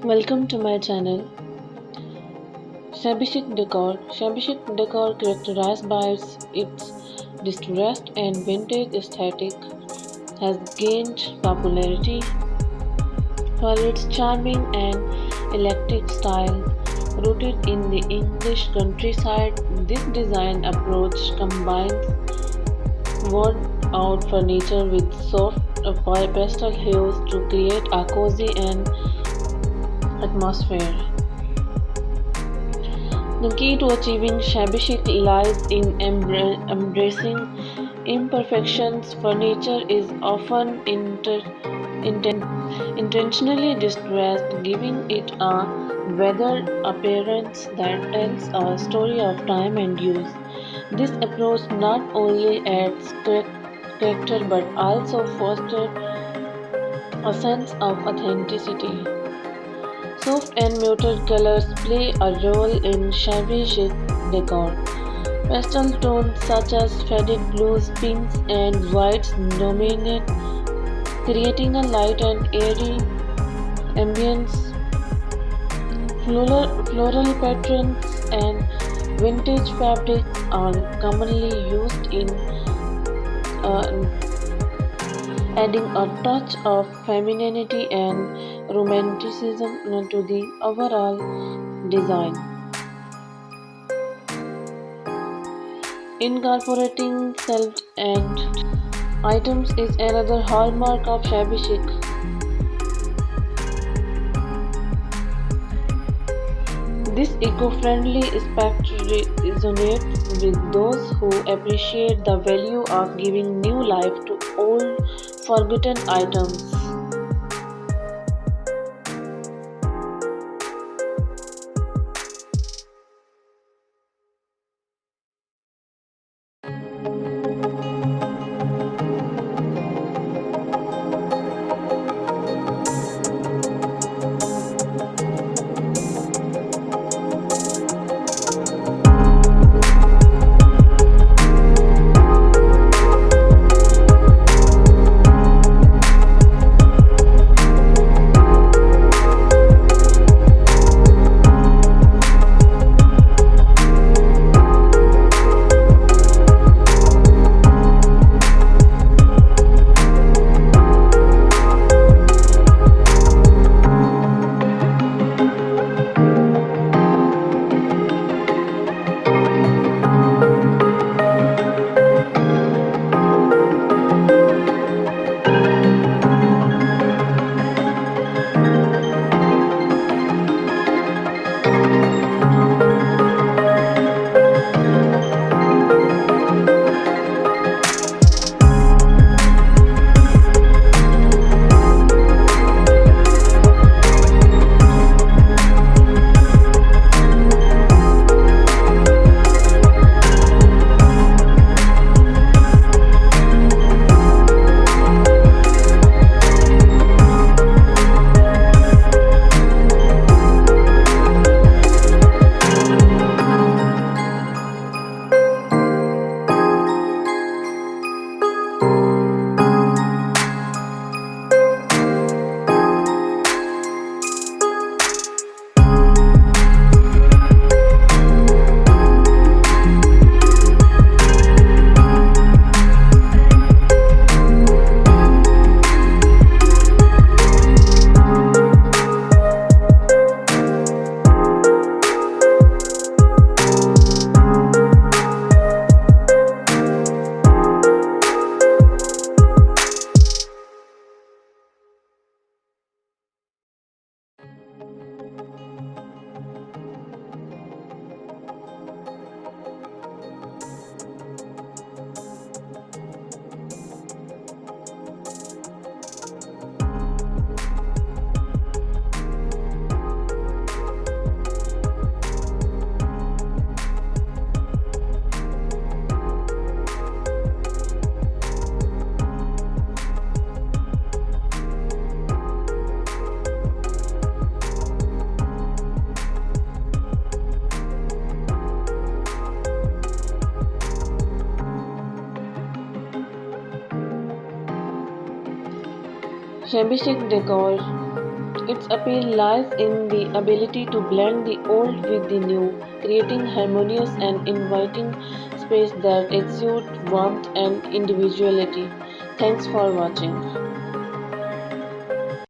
Welcome to my channel. Shabby chic decor. Shabby chic decor, characterized by its distressed and vintage aesthetic, has gained popularity for its charming and eclectic style. Rooted in the English countryside, this design approach combines worn out furniture with soft pastel hues to create a cozy and atmosphere. The key to achieving shabby chic lies in embracing imperfections. Furniture is often intentionally distressed, giving it a weathered appearance that tells a story of time and use. This approach not only adds character but also fosters a sense of authenticity. Soft and muted colors play a role in shabby chic decor. Pastel tones such as faded blues, pinks, and whites dominate, creating a light and airy ambience. Floral patterns and vintage fabrics are commonly used in uh, adding a touch of femininity and romanticism to the overall design. Incorporating self and items is another hallmark of shabby chic. This eco-friendly aspect resonates with those who appreciate the value of giving new life to old forgotten items. Shabby chic decor Its appeal lies in the ability to blend the old with the new, creating harmonious and inviting space that exudes warmth and individuality. Thanks for watching.